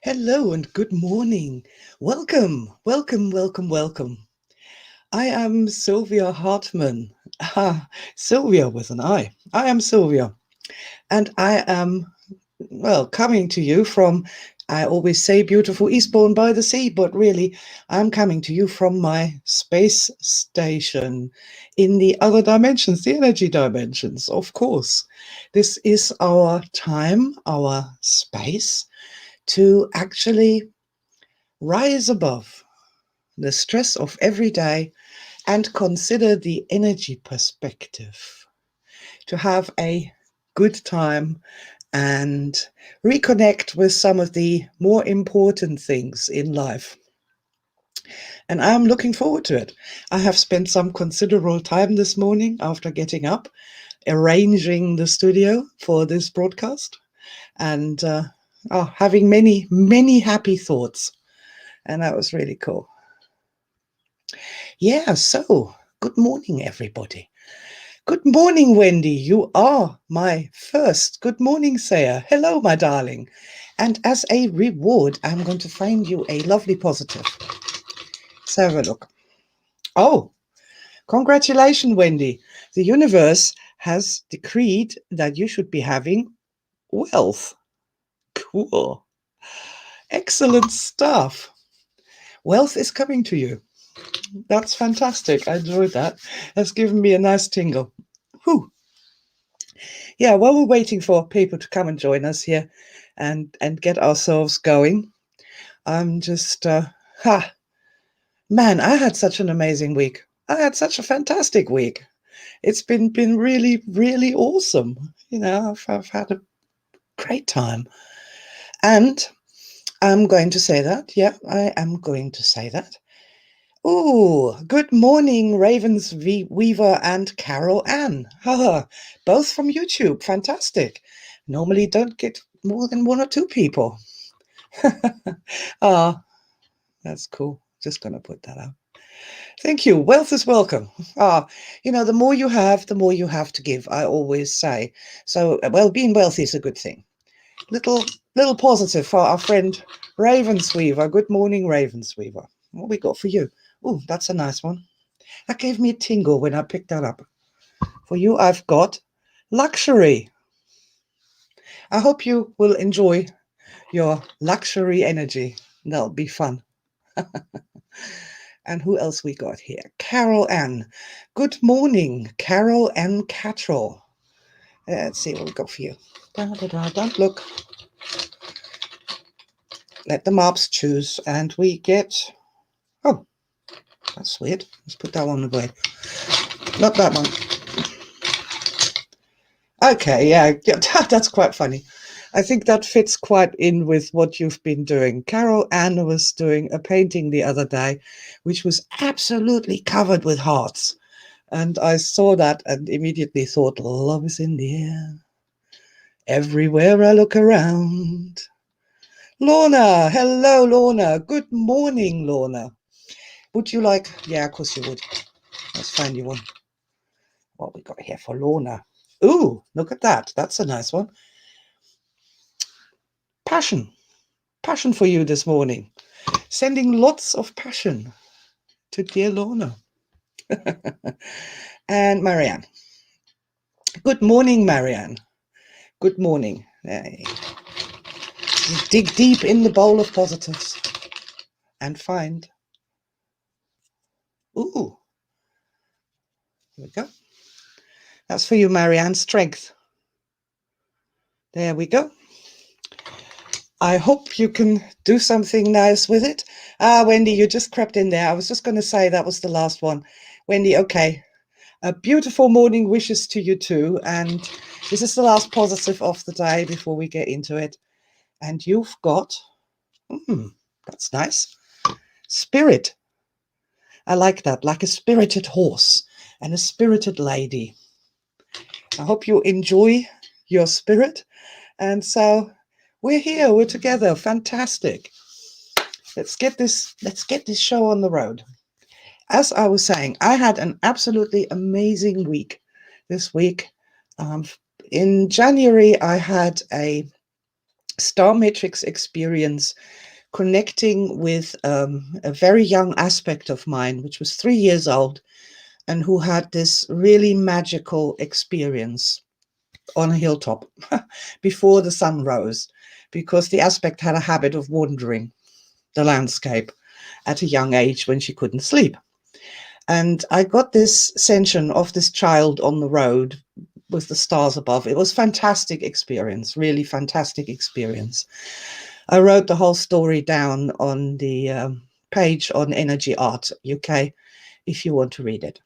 Hello and good morning. Welcome, welcome, welcome, welcome. I am Silvia Hartmann. Silvia with an I. I am Silvia. And I am, coming to you from, I always say beautiful Eastbourne by the sea, but really I'm coming to you from my space station in the other dimensions, the energy dimensions, of course. This is our time, our space to actually rise above the stress of every day and consider the energy perspective to have a good time and reconnect with some of the more important things in life. And I'm looking forward to it. I have spent some considerable time this morning after getting up, arranging the studio for this broadcast and having many, many happy thoughts. And that was really cool. Yeah, so good morning, everybody. Good morning, Wendy. You are my first good morning sayer. Hello, my darling. And as a reward, I'm going to find you a lovely positive. Let's have a look. Oh, congratulations, Wendy. The universe has decreed that you should be having wealth. Cool. Excellent stuff. Wealth is coming to you. That's fantastic. I enjoyed that. That's given me a nice tingle. Whew. Yeah, while we're waiting for people to come and join us here and get ourselves going, I'm just man, I had such an amazing week. I had such a fantastic week. It's been really, really awesome. I've had a great time. And I'm going to say that. Yeah, I am going to say that. Oh, good morning, Weaver and Carol Ann. Both from YouTube. Fantastic. Normally don't get more than one or two people. Ah, that's cool. Just going to put that out. Thank you. Wealth is welcome. The more you have, the more you have to give, I always say. So, being wealthy is a good thing. Little positive for our friend Ravensweaver. Good morning, Ravensweaver. What we got for you? Oh, that's a nice one. That gave me a tingle when I picked that up. For you, I've got luxury. I hope you will enjoy your luxury energy. That'll be fun. And who else we got here? Carol Ann. Good morning, Carol Ann Cattrall. Let's see what we got for you. Don't look. Let the maps choose. And we get... Oh, that's weird. Let's put that one away. Not that one. Okay, yeah, that's quite funny. I think that fits quite in with what you've been doing. Carol Ann was doing a painting the other day, which was absolutely covered with hearts. And I saw that and immediately thought, love is in the air. Everywhere I look around. Lorna, hello, Lorna. Good morning, Lorna. Would you like... Yeah, of course you would. Let's find you one. What we got here for Lorna? Ooh, look at that. That's a nice one. Passion. Passion for you this morning. Sending lots of passion to dear Lorna. And Marianne. Good morning, Marianne. Good morning. Dig deep in the bowl of positives and find... Ooh. There we go. That's for you, Marianne. Strength. There we go. I hope you can do something nice with it. Wendy, you just crept in there. I was just going to say that was the last one. Wendy, okay. A beautiful morning wishes to you too. And this is the last positive of the day before we get into it. And you've got... that's nice. Spirit. I like that. Like a spirited horse and a spirited lady. I hope you enjoy your spirit. And so... we're here, we're together, fantastic. Let's get this show on the road. As I was saying, I had an absolutely amazing week this week. In January, I had a star matrix experience, connecting with a very young aspect of mine, which was 3 years old, and who had this really magical experience on a hilltop before the sun rose, because the aspect had a habit of wandering the landscape at a young age when she couldn't sleep. And I got this sensation of this child on the road with the stars above. It was fantastic experience, really fantastic experience. I wrote the whole story down on the page on Energy Art UK if you want to read it.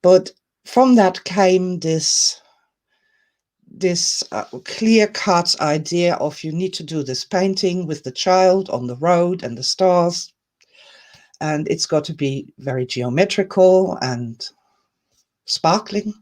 But from that came this clear-cut idea of, you need to do this painting with the child on the road and the stars, and it's got to be very geometrical and sparkling.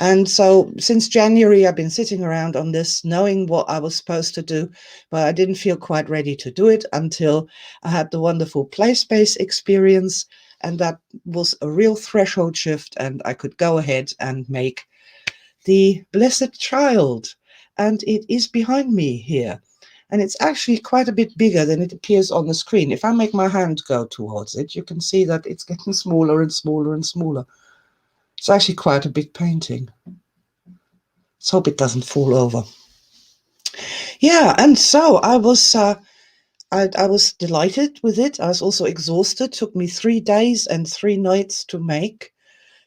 And so since January, I've been sitting around on this, knowing what I was supposed to do, but I didn't feel quite ready to do it until I had the wonderful play space experience. And that was a real threshold shift, and I could go ahead and make the Blessed Child. And it is behind me here. And it's actually quite a bit bigger than it appears on the screen. If I make my hand go towards it, you can see that it's getting smaller and smaller and smaller. It's actually quite a big painting. Let's hope it doesn't fall over. Yeah, and so I was delighted with it. I was also exhausted. It took me 3 days and 3 nights to make.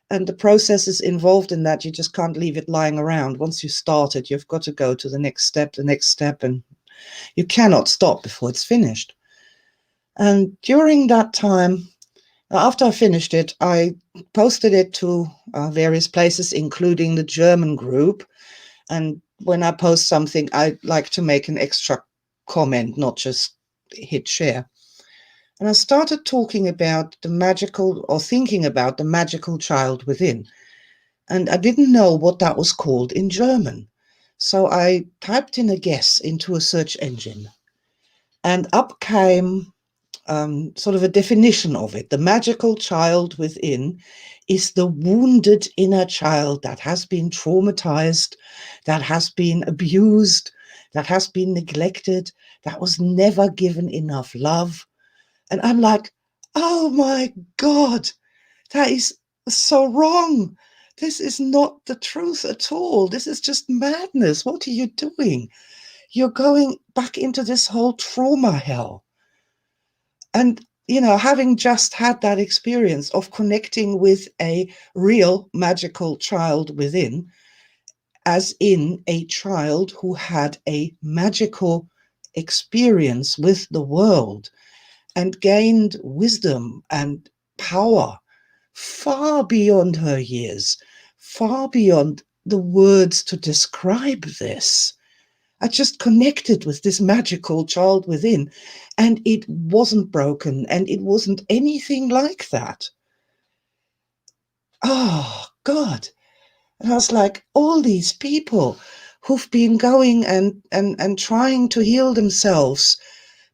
And the processes involved in that, you just can't leave it lying around. Once you start it, you've got to go to the next step, and you cannot stop before it's finished. And during that time, after I finished it, I posted it to various places, including the German group. And when I post something, I like to make an extra comment, not just hit share. And I started talking about the magical, or thinking about the magical child within. And I didn't know what that was called in German. So I typed in a guess into a search engine. And up came sort of a definition of it. The magical child within is the wounded inner child that has been traumatized, that has been abused, that has been neglected, that was never given enough love. And I'm like, oh my God, that is so wrong. This is not the truth at all. This is just madness. What are you doing? You're going back into this whole trauma hell. And, having just had that experience of connecting with a real magical child within, as in a child who had a magical experience with the world and gained wisdom and power far beyond her years, far beyond the words to describe this. I just connected with this magical child within, and it wasn't broken, and it wasn't anything like that. Oh, God. And I was like, all these people who've been going and trying to heal themselves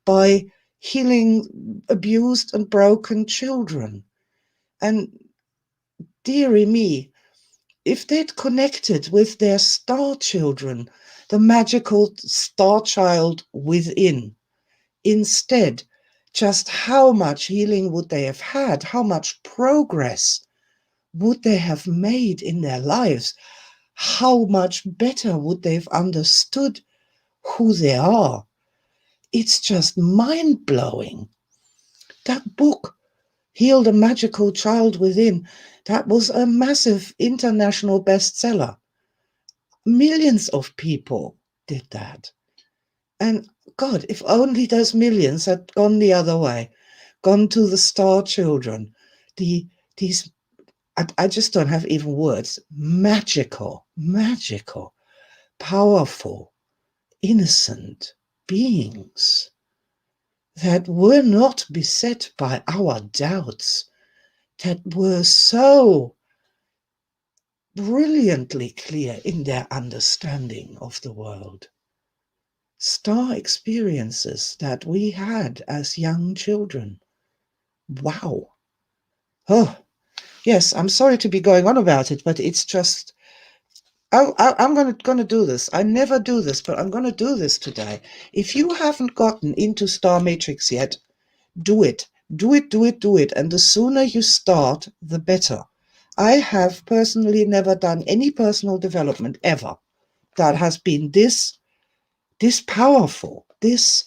by healing abused and broken children. And dearie me, if they'd connected with their star children, the magical star child within, instead, just how much healing would they have had? How much progress would they have made in their lives? How much better would they have understood who they are? It's just mind-blowing. That book, Heal the Magical Child Within, that was a massive international bestseller. Millions of people did that. And God, if only those millions had gone the other way, gone to the star children, these, I just don't have even words, magical, powerful, innocent beings that were not beset by our doubts, that were so brilliantly clear in their understanding of the world. Star experiences that we had as young children. Wow. Oh, yes, I'm sorry to be going on about it, but it's just I'm gonna do this. I never do this, but I'm gonna do this today. If you haven't gotten into Star Matrix yet, do it. Do it, do it, do it. And the sooner you start, the better. I have personally never done any personal development ever that has been this powerful, this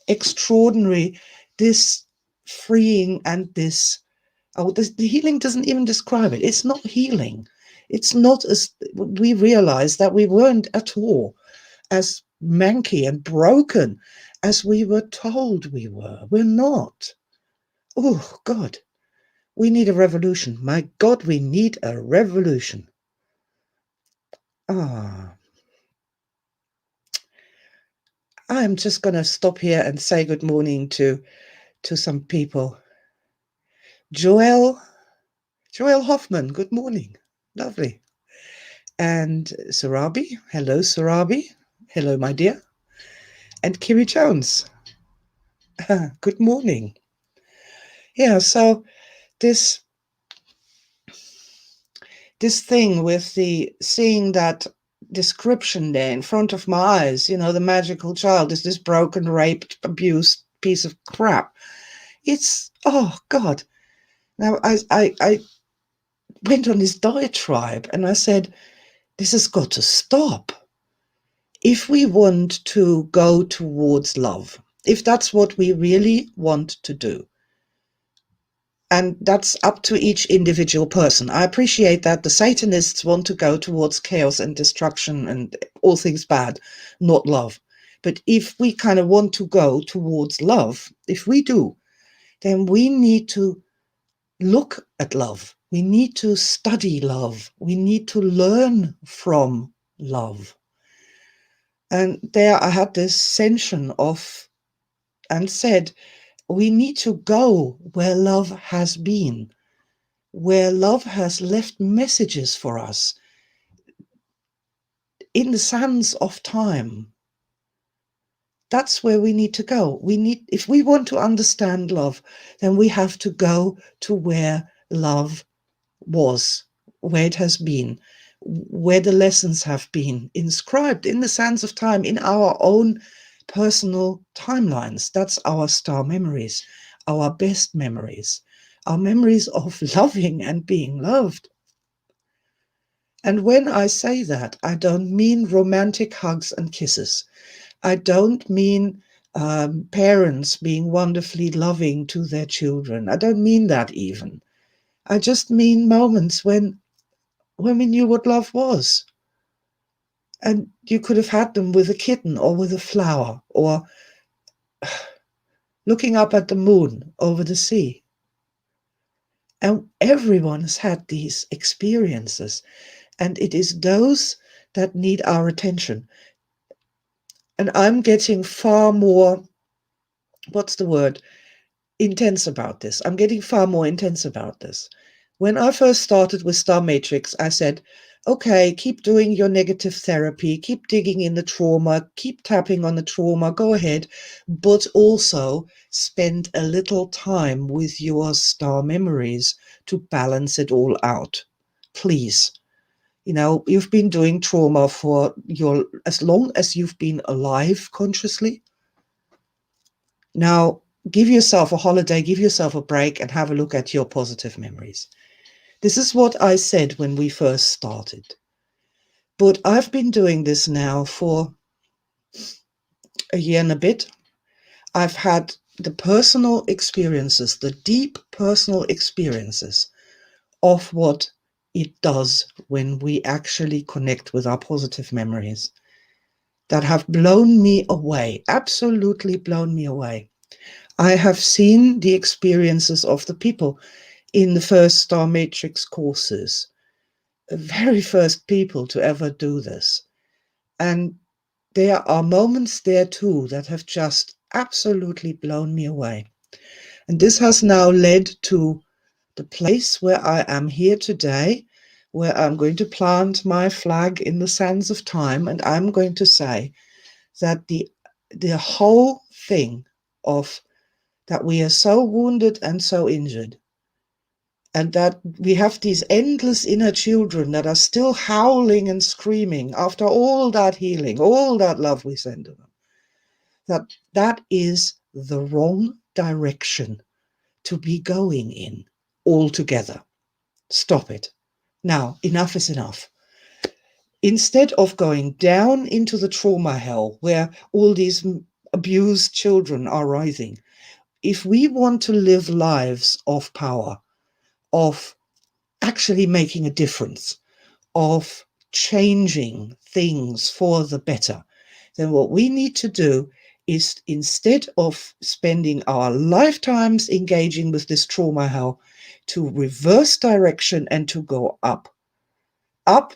extraordinary, this freeing, and this the healing doesn't even describe it. It's not healing. It's not as we realized that we weren't at all as manky and broken as we were told we were. We're not. Oh, God, we need a revolution. My God, we need a revolution. Ah, I'm just going to stop here and say good morning to some people. Joel Hoffman, good morning. Lovely. And Sarabi, hello, Sarabi. Hello, my dear. And Kiri Jones, good morning. Yeah, so this thing with the seeing that description there in front of my eyes, the magical child is this broken, raped, abused piece of crap. It's, oh God. Now, I went on this diatribe and I said, this has got to stop. If we want to go towards love, if that's what we really want to do, and that's up to each individual person. I appreciate that the Satanists want to go towards chaos and destruction and all things bad, not love. But if we kind of want to go towards love, if we do, then we need to look at love. We need to study love. We need to learn from love. And there I had this sensation of, and said, we need to go where love has been, where love has left messages for us in the sands of time. That's where we need to go. If we want to understand love, then we have to go to where love was, where it has been, where the lessons have been inscribed in the sands of time, in our own personal timelines. That's our star memories, our best memories, our memories of loving and being loved. And when I say that, I don't mean romantic hugs and kisses. I don't mean parents being wonderfully loving to their children. I don't mean that even. I just mean moments when we knew what love was. And you could have had them with a kitten or with a flower or looking up at the moon over the sea. And everyone has had these experiences. And it is those that need our attention. And I'm getting far more, what's the word, intense about this. I'm getting far more intense about this. When I first started with Star Matrix, I said, okay, keep doing your negative therapy, keep digging in the trauma, keep tapping on the trauma, go ahead, but also spend a little time with your star memories to balance it all out. Please. You've been doing trauma for as long as you've been alive consciously. Now, give yourself a holiday, give yourself a break, and have a look at your positive memories. This is what I said when we first started. But I've been doing this now for a year and a bit. I've had the personal experiences, the deep personal experiences of what it does when we actually connect with our positive memories that have blown me away, absolutely blown me away. I have seen the experiences of the people in the first Star Matrix courses, the very first people to ever do this. And there are moments there too that have just absolutely blown me away. And this has now led to the place where I am here today, where I'm going to plant my flag in the sands of time. And I'm going to say that the whole thing of that we are so wounded and so injured and that we have these endless inner children that are still howling and screaming after all that healing, all that love we send to them, that is the wrong direction to be going in altogether. Stop it. Now, enough is enough. Instead of going down into the trauma hell where all these abused children are writhing, if we want to live lives of power, of actually making a difference, of changing things for the better, then what we need to do is, instead of spending our lifetimes engaging with this trauma hell, to reverse direction and to go up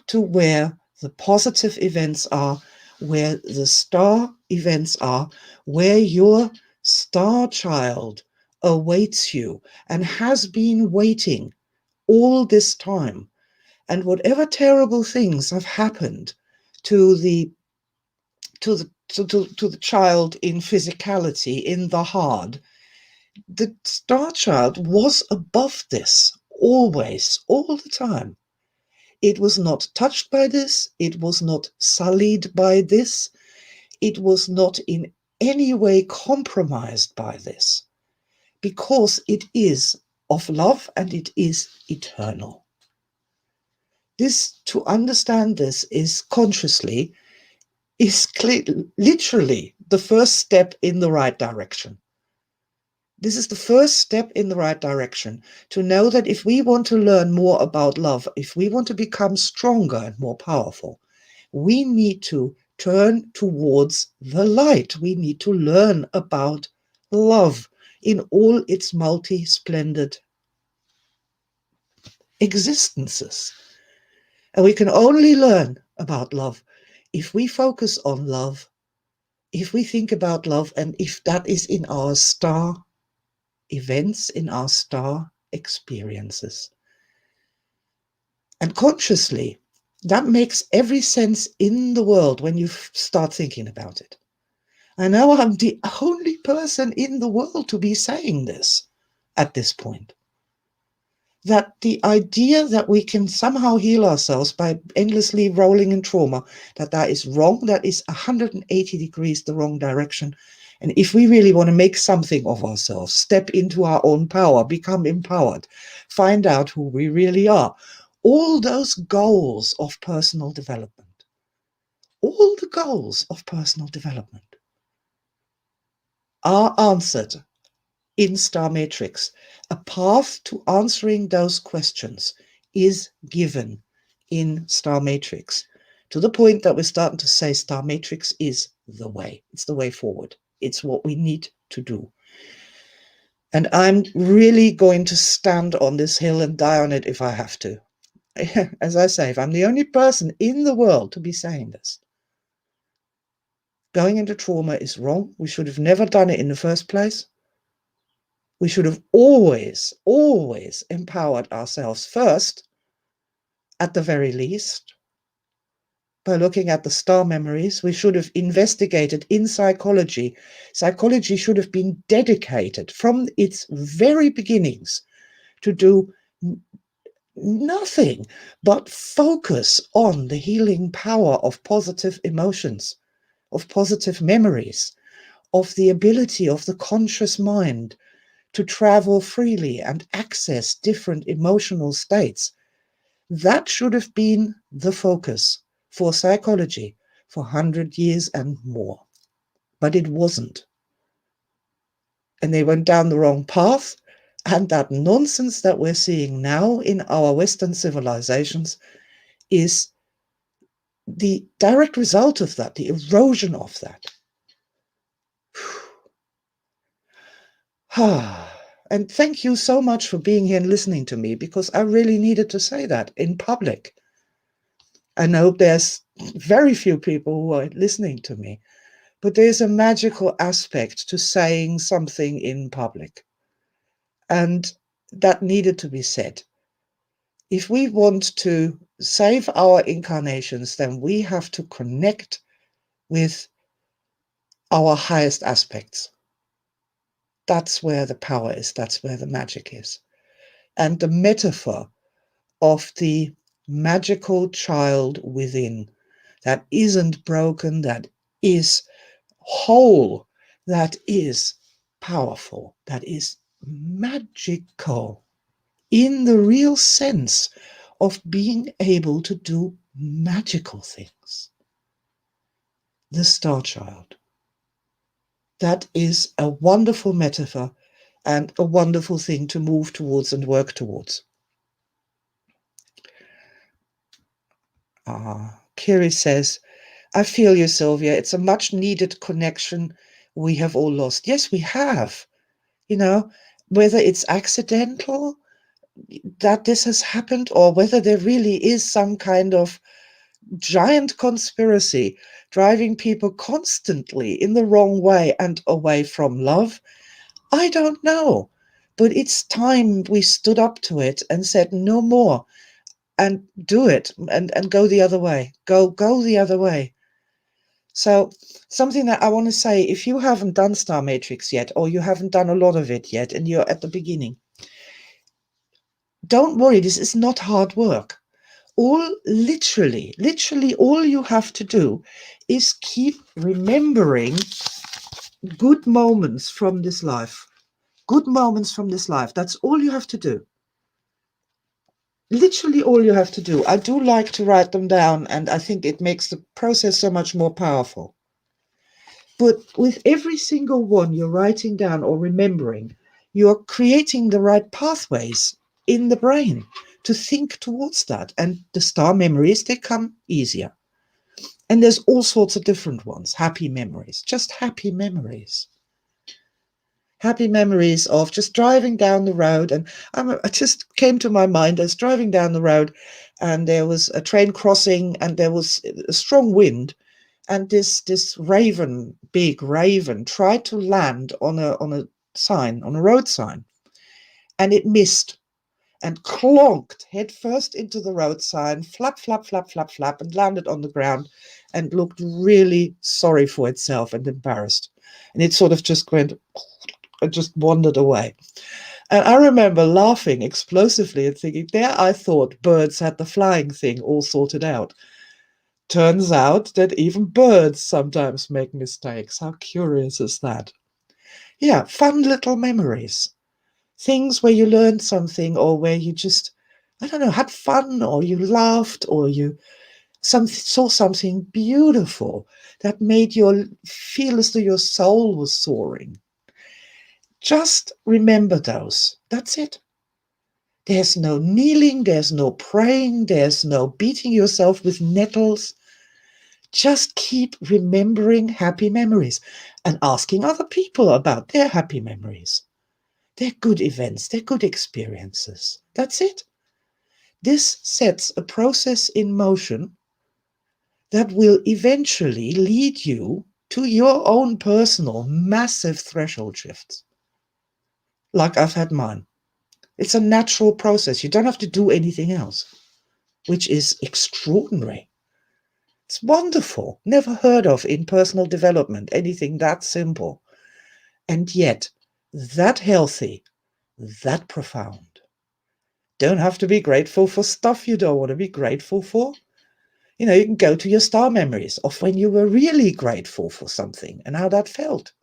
to where the positive events are, where the star events are, where your star child awaits you and has been waiting all this time. And whatever terrible things have happened to the to the child in physicality, in the heart, the star child was above this always, all the time. It was not touched by this. It was not sullied by this. It was not in any way compromised by this, because it is of love and it is eternal. To understand this is consciously, is literally the first step in the right direction. This is the first step in the right direction, to know that if we want to learn more about love, if we want to become stronger and more powerful, we need to turn towards the light. We need to learn about love in all its multi-splendid existences. And we can only learn about love if we focus on love, if we think about love, and if that is in our star events, in our star experiences. And consciously, that makes every sense in the world when you start thinking about it. I know I'm the only person in the world to be saying this at this point. That the idea that we can somehow heal ourselves by endlessly rolling in trauma, that is wrong, that is 180 degrees the wrong direction. And if we really want to make something of ourselves, step into our own power, become empowered, find out who we really are, all those goals of personal development, all the goals of personal development are answered in Star Matrix. A path to answering those questions is given in Star Matrix, to the point that we're starting to say Star Matrix is the way. It's the way forward. It's what we need to do. And I'm really going to stand on this hill and die on it if I have to. As I say, if I'm the only person in the world to be saying this, going into trauma is wrong. We should have never done it in the first place. We should have always, always empowered ourselves first, at the very least, by looking at the star memories. We should have investigated in psychology. Psychology should have been dedicated from its very beginnings to do nothing but focus on the healing power of positive emotions, of positive memories, of the ability of the conscious mind to travel freely and access different emotional states. That should have been the focus for psychology for 100 years and more. But it wasn't. And they went down the wrong path. And that nonsense that we're seeing now in our Western civilizations is the direct result of that, the erosion of that. And thank you so much for being here and listening to me, because I really needed to say that in public. I know there's very few people who are listening to me, but there's a magical aspect to saying something in public. And that needed to be said. If we want to save our incarnations, then we have to connect with our highest aspects. That's where the power is. That's where the magic is. and the metaphor of the magical child within that isn't broken, that is whole, that is powerful, that is magical in the real sense of being able to do magical things. The Star Child. That is a wonderful metaphor and a wonderful thing to move towards and work towards. Kiri says, I feel you, Silvia. It's a much needed connection we have all lost. Yes, we have. You know, whether it's accidental that this has happened or whether there really is some kind of giant conspiracy driving people constantly in the wrong way and away from love, I don't know. But it's time we stood up to it and said no more, and do it and go the other way. Go the other way. So something that I want to say, if you haven't done Star Matrix yet, or you haven't done a lot of it yet, and you're at the beginning, don't worry, this is not hard work. Literally all you have to do is keep remembering good moments from this life. Good moments from this life. That's all you have to do. Literally all you have to do. I do like to write them down, and I think it makes the process so much more powerful. But with every single one you're writing down or remembering, you're creating the right pathways in the brain to think towards that. And the star memories, they come easier. And there's all sorts of different ones. Happy memories, just happy memories. Happy memories of just driving down the road. And I just came to my mind, I was driving down the road and there was a train crossing and there was a strong wind. And this raven, big raven, tried to land on a sign, on a road sign. And it missed and clonked head first into the road sign, flap, flap, flap, flap, flap, and landed on the ground and looked really sorry for itself and embarrassed. And it sort of just wandered away. And I remember laughing explosively and thinking, there I thought birds had the flying thing all sorted out. Turns out that even birds sometimes make mistakes. How curious is that? Yeah, fun little memories. Things where you learned something or where you just, I don't know, had fun or you laughed or you saw something beautiful that made you feel as though your soul was soaring. Just remember those. That's it. There's no kneeling, there's no praying, there's no beating yourself with nettles. Just keep remembering happy memories and asking other people about their happy memories. They're good events, they're good experiences. That's it. This sets a process in motion that will eventually lead you to your own personal massive threshold shifts. Like I've had mine. It's a natural process. You don't have to do anything else, which is extraordinary. It's wonderful. Never heard of in personal development anything that simple. And yet, that healthy, that profound. Don't have to be grateful for stuff you don't want to be grateful for. You can go to your star memories of when you were really grateful for something and how that felt.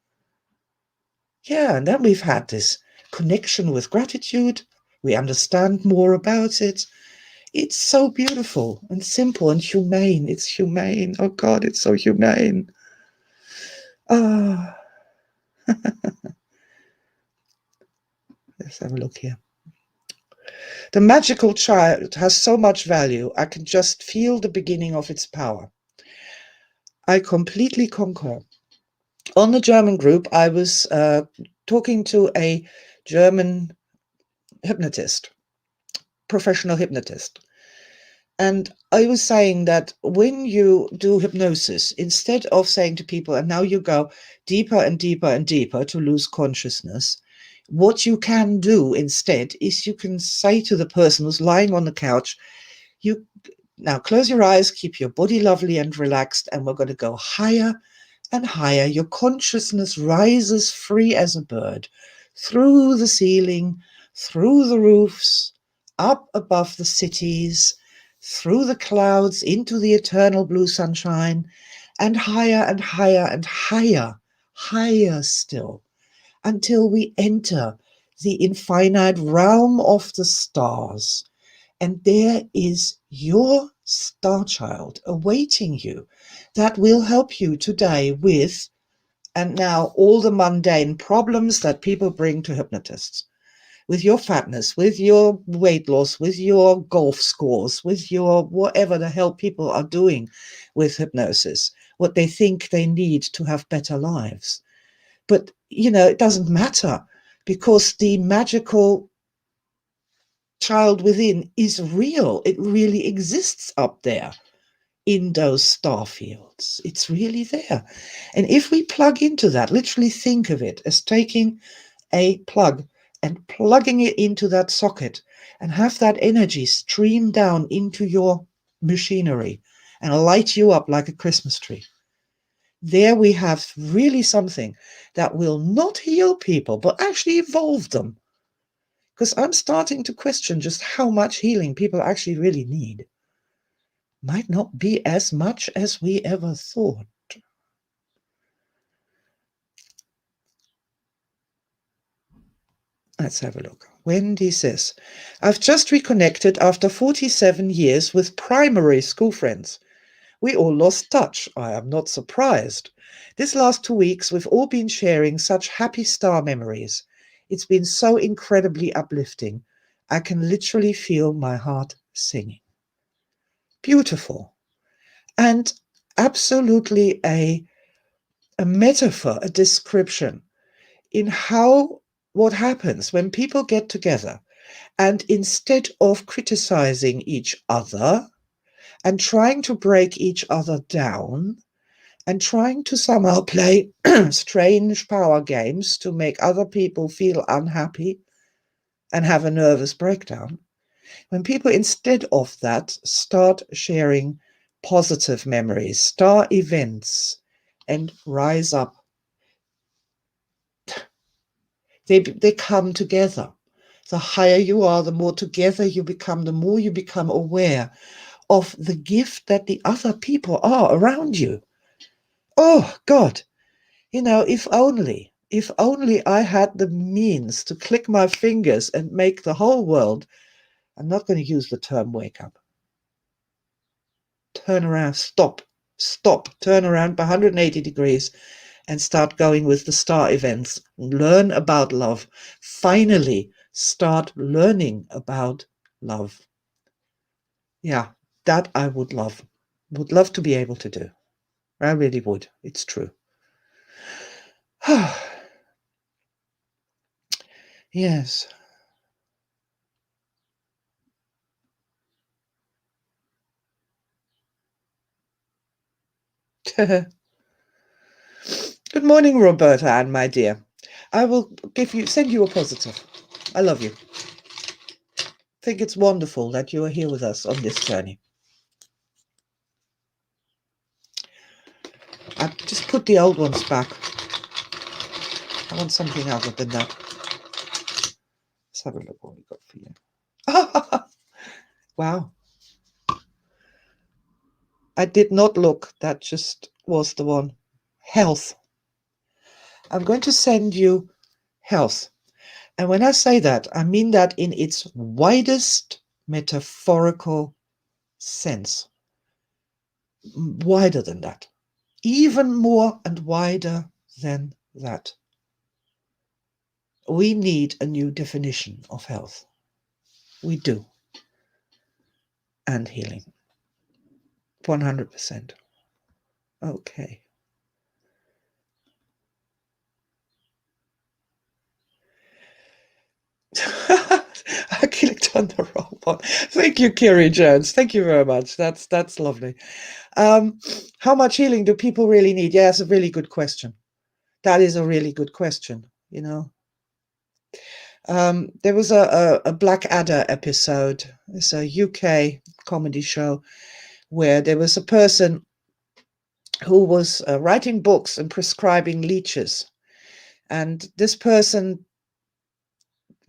Yeah, and then we've had this connection with gratitude. We understand more about it. It's so beautiful and simple and humane. It's humane. Oh God, it's so humane. Ah. Let's have a look here. The magical child has so much value. I can just feel the beginning of its power. I completely concur. On the German group, I was talking to a German hypnotist, professional hypnotist. And I was saying that when you do hypnosis, instead of saying to people, and now you go deeper and deeper and deeper to lose consciousness, what you can do instead is you can say to the person who's lying on the couch, you now close your eyes, keep your body lovely and relaxed, and we're going to go higher and higher. Your consciousness rises free as a bird through the ceiling, through the roofs, up above the cities, through the clouds into the eternal blue sunshine, and higher and higher and higher, higher still, until we enter the infinite realm of the stars. And there is your star child awaiting you that will help you today with, and now all the mundane problems that people bring to hypnotists, with your fatness, with your weight loss, with your golf scores, with your whatever the hell people are doing with hypnosis, what they think they need to have better lives. But, it doesn't matter, because the magical child within is real. It really exists up there in those star fields. It's really there. And if we plug into that, literally think of it as taking a plug and plugging it into that socket and have that energy stream down into your machinery and light you up like a Christmas tree. There we have really something that will not heal people, but actually evolve them. Because I'm starting to question just how much healing people actually really need. Might not be as much as we ever thought. Let's have a look. Wendy says, I've just reconnected after 47 years with primary school friends. We all lost touch. I am not surprised. This last 2 weeks, we've all been sharing such happy star memories. It's been so incredibly uplifting. I can literally feel my heart singing. Beautiful. And absolutely a metaphor, a description in what happens when people get together and instead of criticizing each other and trying to break each other down and trying to somehow play strange power games to make other people feel unhappy and have a nervous breakdown, when people instead of that start sharing positive memories, star events, and rise up, they come together. The higher you are, the more together you become, the more you become aware of the gift that the other people are around you. Oh, God, if only I had the means to click my fingers and make the whole world, I'm not going to use the term wake up. Turn around, stop, turn around by 180 degrees and start going with the star events. Learn about love. Finally, start learning about love. Yeah, that I would love to be able to do. I really would. It's true. Yes. Good morning, Roberta Ann, my dear. I will send you a positive. I love you. Think it's wonderful that you are here with us on this journey. I just put the old ones back. I want something other than that. Let's have a look what we got for you. Wow. I did not look. That just was the one. Health. I'm going to send you health. And when I say that, I mean that in its widest metaphorical sense. Wider than that. Even more and wider than that. We need a new definition of health. We do. And healing. 100%. Okay. I clicked on the wrong one. Thank you, Kiri Jones. Thank you very much. That's lovely. How much healing do people really need? Yeah, it's a really good question. That is a really good question, There was a Blackadder episode. It's a UK comedy show where there was a person who was writing books and prescribing leeches. And this person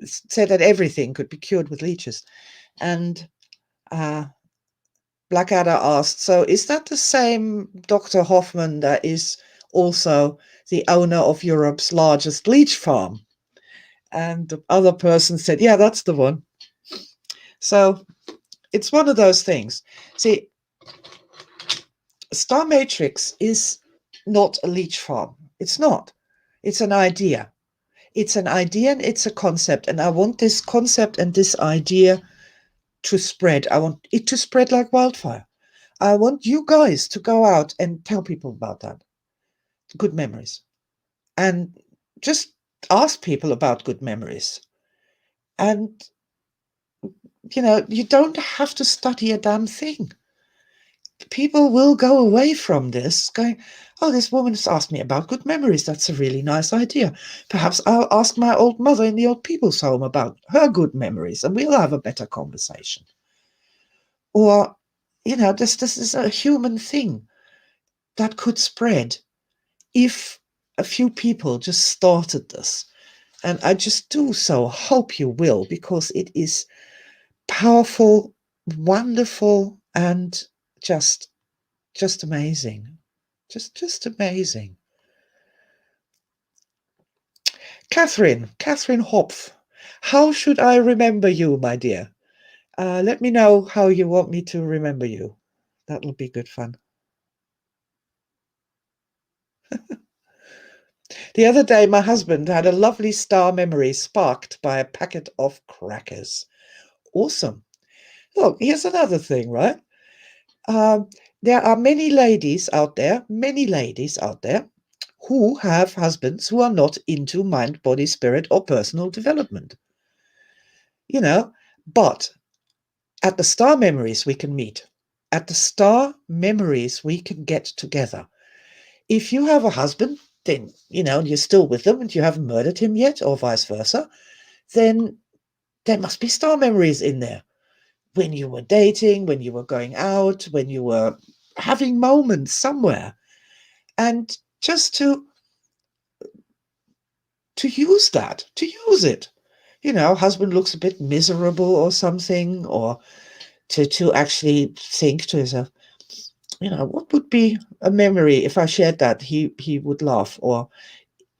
said that everything could be cured with leeches. And Blackadder asked, so is that the same Dr. Hoffmann that is also the owner of Europe's largest leech farm? And the other person said, yeah, that's the one. So it's one of those things. See, Star Matrix is not a leech farm. It's not. It's an idea. It's an idea and it's a concept. And I want this concept and this idea to spread. I want it to spread like wildfire. I want you guys to go out and tell people about that. Good memories. And just ask people about good memories. And, you don't have to study a damn thing. People will go away from this going, oh, this woman has asked me about good memories. That's a really nice idea. Perhaps I'll ask my old mother in the old people's home about her good memories and we'll have a better conversation. Or, this is a human thing that could spread if a few people just started this. And I just do so hope you will, because it is powerful, wonderful, and just amazing. Just amazing. Catherine Hopf, how should I remember you, my dear? Let me know how you want me to remember you. That'll be good fun. The other day, my husband had a lovely star memory sparked by a packet of crackers. Awesome. Look, here's another thing, right? There are many ladies out there who have husbands who are not into mind, body, spirit, or personal development. But at the star memories we can meet. At the star memories we can get together. If you have a husband, then, you're still with them and you haven't murdered him yet, or vice versa, then there must be star memories in there. When you were dating, when you were going out, when you were having moments somewhere. And just to use it. Husband looks a bit miserable or something, or to actually think to yourself, what would be a memory if I shared that he would laugh, or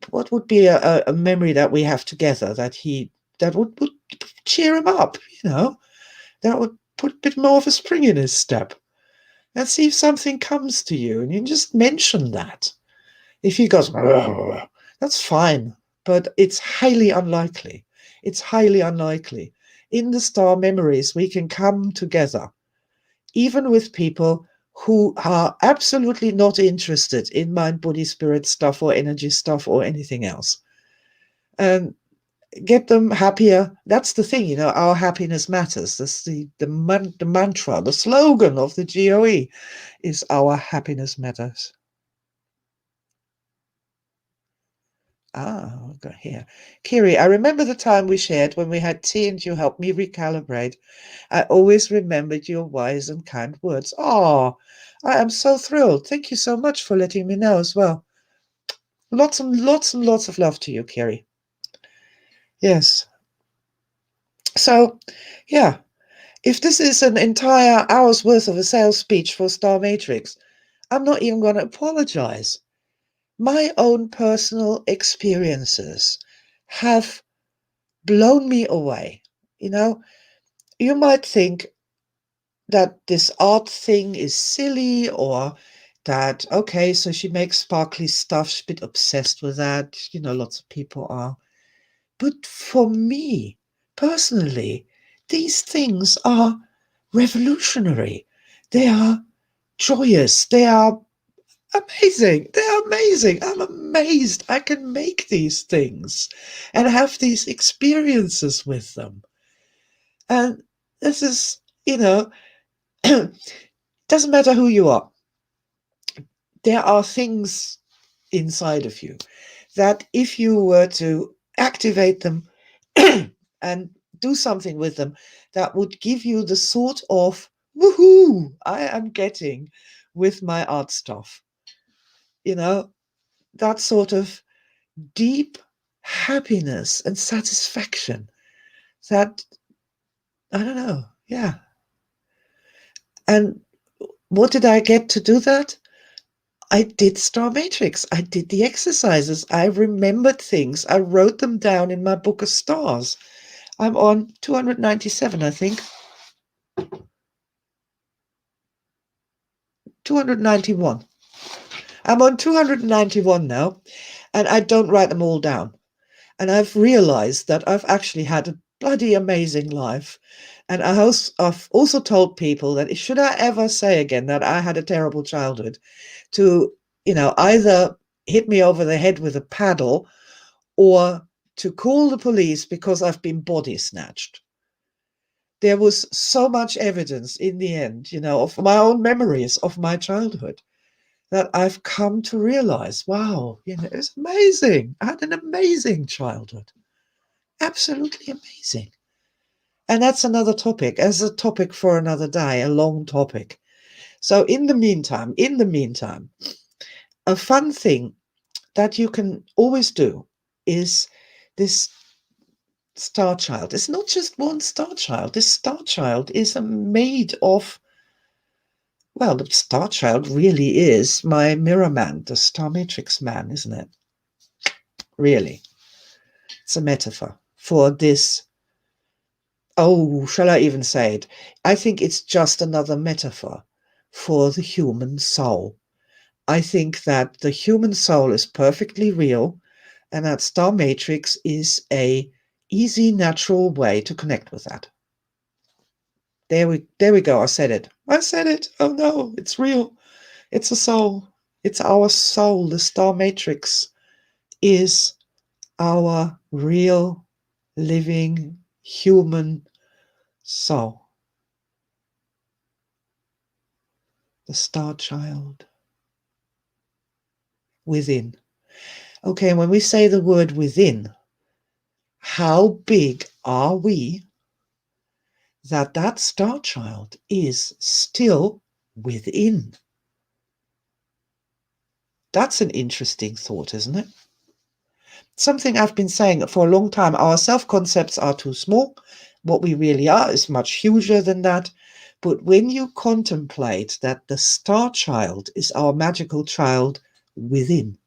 what would be a memory that we have together that would cheer him up, that would put a bit more of a spring in his step. And see if something comes to you, and you just mention that. If he goes, that's fine, but it's highly unlikely. It's highly unlikely. In the star memories, we can come together, even with people who are absolutely not interested in mind, body, spirit stuff or energy stuff or anything else. And get them happier. That's the thing, our happiness matters. That's the mantra, the slogan of the GOE is our happiness matters. I've got here. Kiri, I remember the time we shared when we had tea and you helped me recalibrate. I always remembered your wise and kind words. Oh, I am so thrilled. Thank you so much for letting me know as well. Lots and lots and lots of love to you, Kiri. Yes. So, yeah, if this is an entire hour's worth of a sales speech for Star Matrix, I'm not even going to apologize. My own personal experiences have blown me away. You might think that this art thing is silly, or that, okay, so she makes sparkly stuff, she's a bit obsessed with that. Lots of people are. But for me, personally, these things are revolutionary. They are joyous. They are amazing. They're amazing. I'm amazed I can make these things and have these experiences with them. And this is, doesn't matter who you are. There are things inside of you that if you were to activate them and do something with them, that would give you the sort of woohoo I am getting with my art stuff. That sort of deep happiness and satisfaction that, I don't know. Yeah. And what did I get to do that? I did Star Matrix. I did the exercises. I remembered things. I wrote them down in my book of stars. I'm on 297, I think. 291. I'm on 291 now, and I don't write them all down. And I've realized that I've actually had a bloody amazing life. And I've also told people that should I ever say again that I had a terrible childhood, to, either hit me over the head with a paddle or to call the police because I've been body snatched. There was so much evidence in the end, of my own memories of my childhood, that I've come to realize, wow, it was amazing. I had an amazing childhood. Absolutely amazing. And that's another topic, as a topic for another day, a long topic. So in the meantime, a fun thing that you can always do is this star child. It's not just one star child. This star child is made of, well, the star child really is my mirror man, the star matrix man, isn't it? Really. It's a metaphor for this. Oh, shall I even say it? I think it's just another metaphor for the human soul. I think that the human soul is perfectly real, and that star matrix is a easy, natural way to connect with that. There we go. I said it. Oh no, it's real. It's a soul. It's our soul. The star matrix is our real, living, human soul. The star child within. Okay, and when we say the word within, how big are we that star child is still within? That's an interesting thought, isn't it? Something I've been saying for a long time, our self-concepts are too small. What we really are is much huger than that. But when you contemplate that the star child is our magical child within,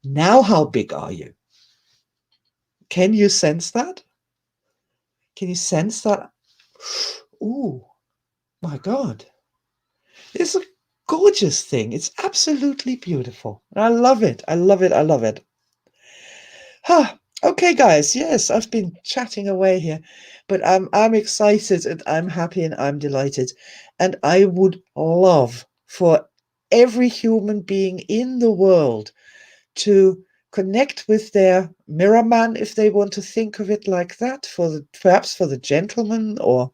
now how big are you? Can you sense that? Can you sense that? Oh, my God. It's a gorgeous thing. It's absolutely beautiful. I love it. I love it. I love it. Huh. Okay, guys. Yes, I've been chatting away here, but I'm excited and I'm happy and I'm delighted. And I would love for every human being in the world to connect with their mirror man, if they want to think of it like that, perhaps for the gentleman, or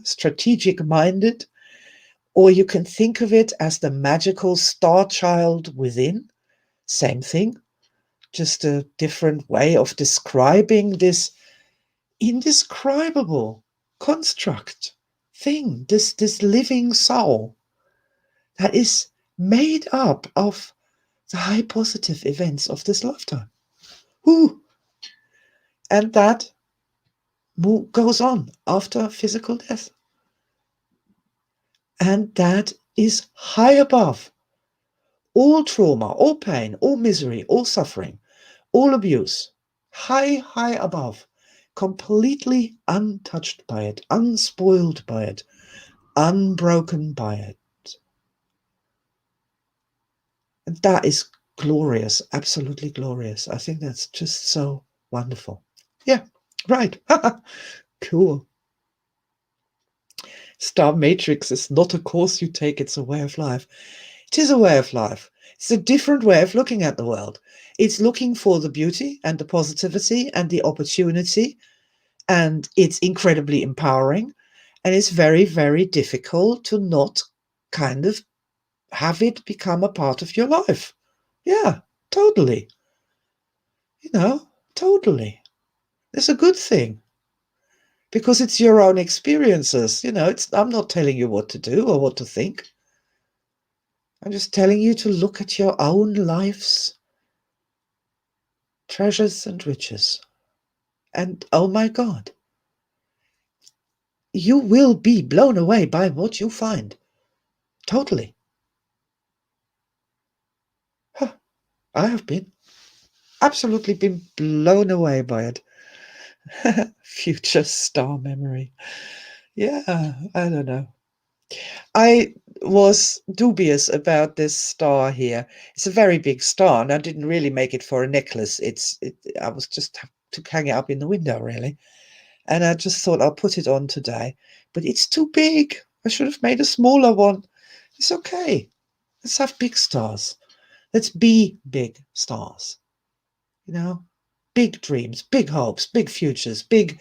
strategic minded, or you can think of it as the magical star child within. Same thing, just a different way of describing this indescribable construct thing, this living soul that is made up of the high positive events of this lifetime. Woo! And that goes on after physical death. And that is high above all trauma, all pain, all misery, all suffering, all abuse. High, high above. Completely untouched by it, unspoiled by it, unbroken by it. And that is glorious, absolutely glorious. I think that's just so wonderful. Yeah, right. Cool. Star Matrix is not a course you take, it's a way of life. It is a way of life. It's a different way of looking at the world. It's looking for the beauty and the positivity and the opportunity, and it's incredibly empowering. And it's very, very difficult to not kind of have it become a part of your life. Yeah, totally. Totally. It's a good thing because it's your own experiences. I'm not telling you what to do or what to think. I'm just telling you to look at your own life's treasures and riches. And oh my God, you will be blown away by what you find. Totally. Huh, I have been. Absolutely been blown away by it. Future star memory. Yeah, I don't know. I was dubious about this star here. It's a very big star, and I didn't really make it for a necklace. I was just to hang it up in the window, really. And I just thought I'll put it on today. But it's too big. I should have made a smaller one. It's okay. Let's have big stars. Let's be big stars. You know? Big dreams, big hopes, big futures, big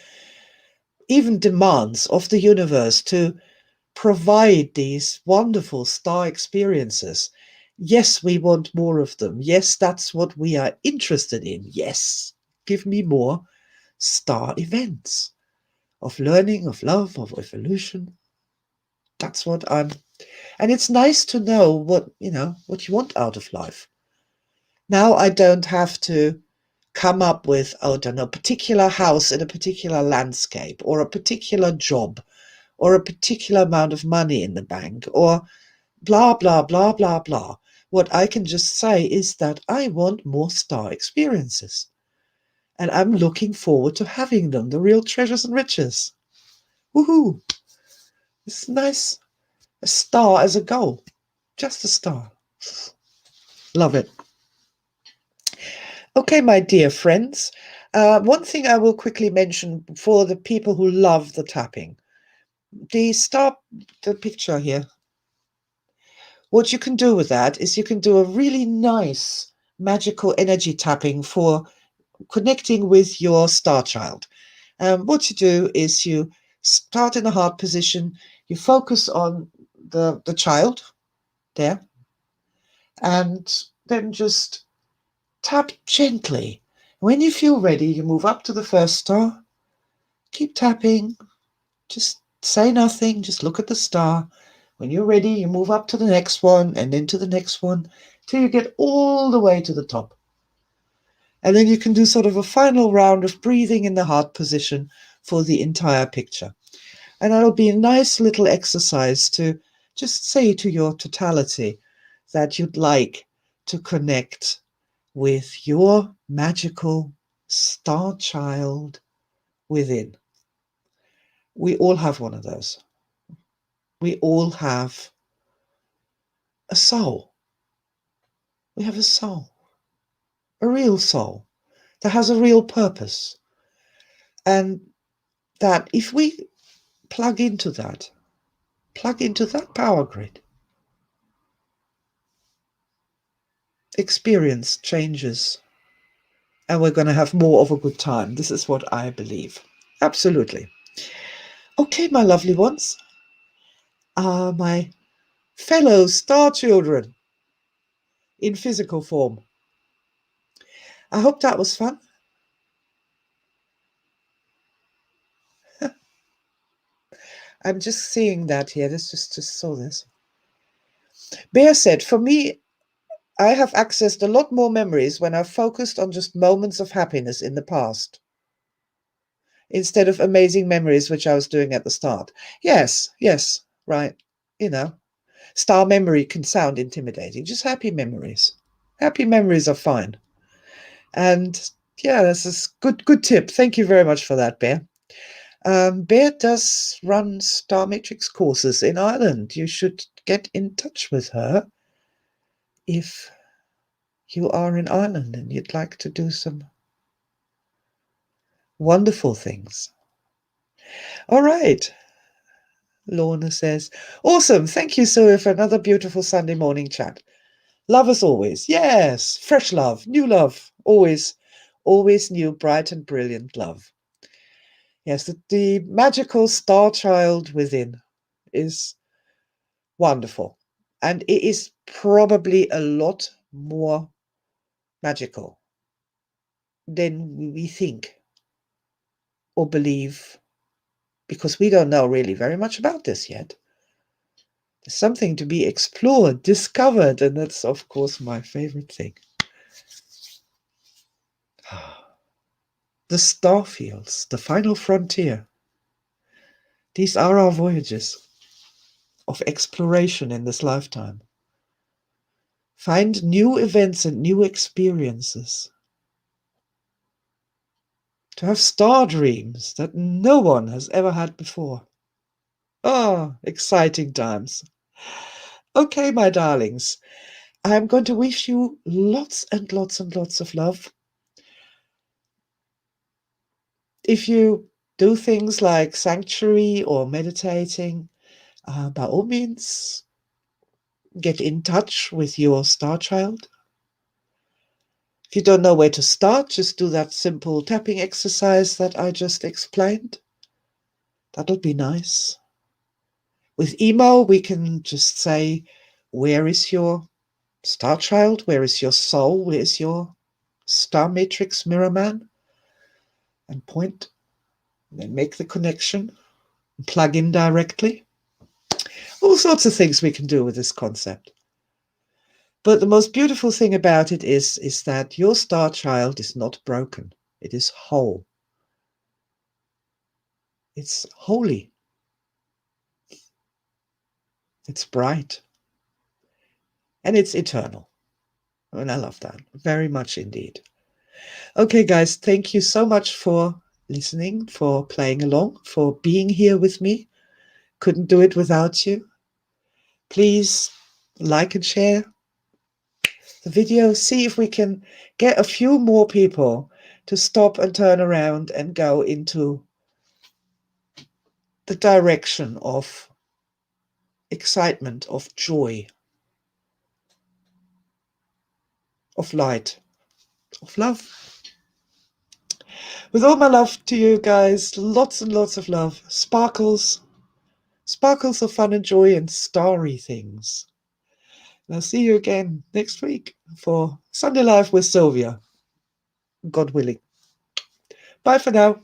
even demands of the universe to provide these wonderful star experiences. Yes, we want more of them. Yes, that's what we are interested in. Yes, give me more star events of learning, of love, of evolution. That's what I'm. And it's nice to know what you want out of life. Now I don't have to come up with, I don't know, a particular house in a particular landscape, or a particular job, or a particular amount of money in the bank, or blah, blah, blah, blah, blah. What I can just say is that I want more star experiences. And I'm looking forward to having them, the real treasures and riches. Woohoo! It's nice. A star as a goal. Just a star. Love it. Okay, my dear friends. One thing I will quickly mention for the people who love the tapping. The picture here. What you can do with that is you can do a really nice magical energy tapping for connecting with your star child. What you do is you start in the heart position, you focus on the child there, and then just tap gently. When you feel ready, you move up to the first star, keep tapping, just say nothing, just look at the star. When you're ready, you move up to the next one and then to the next one till you get all the way to the top. And then you can do sort of a final round of breathing in the heart position for the entire picture. And that'll be a nice little exercise to just say to your totality that you'd like to connect with your magical star child within. We all have one of those. We all have a soul. We have a soul, a real soul that has a real purpose. And that if we plug into that power grid, experience changes and we're going to have more of a good time. This is what I believe. Absolutely. Okay, my lovely ones, my fellow star children in physical form. I hope that was fun. I'm just seeing that here. This just saw this. Bear said, for me, I have accessed a lot more memories when I've focused on just moments of happiness in the past, instead of amazing memories, which I was doing at the start. Yes, right. Star memory can sound intimidating. Just happy memories. Happy memories are fine. And yeah, this is good tip. Thank you very much for that, Bear. Bear does run Star Matrix courses in Ireland. You should get in touch with her if you are in Ireland and you'd like to do some wonderful things. All right. Lorna says, awesome. Thank you, Silvia, for another beautiful Sunday morning chat. Love as always. Yes. Fresh love. New love. Always new, bright and brilliant love. Yes, the magical star child within is wonderful. And it is probably a lot more magical than we think or believe, because we don't know really very much about this yet. There's something to be explored, discovered, and that's, of course, my favorite thing. The star fields, the final frontier. These are our voyages of exploration in this lifetime. Find new events and new experiences. To have star dreams that no one has ever had before. Ah, exciting times. Okay, my darlings, I'm going to wish you lots and lots and lots of love. If you do things like sanctuary or meditating, by all means, get in touch with your star child. If you don't know where to start, just do that simple tapping exercise that I just explained. That'll be nice. With emo, we can just say, where is your star child? Where is your soul? Where is your star matrix mirror man? And point, and then make the connection, and plug in directly. All sorts of things we can do with this concept. But the most beautiful thing about it is that your star child is not broken. It is whole. It's holy. It's bright. And it's eternal. And I love that very much indeed. Okay, guys, thank you so much for listening, for playing along, for being here with me. Couldn't do it without you. Please like and share the video. See if we can get a few more people to stop and turn around and go into the direction of excitement, of joy, of light, of love. With all my love to you guys, lots and lots of love, sparkles of fun and joy and starry things. And I'll see you again next week for Sunday Live with Silvia, God willing. Bye for now.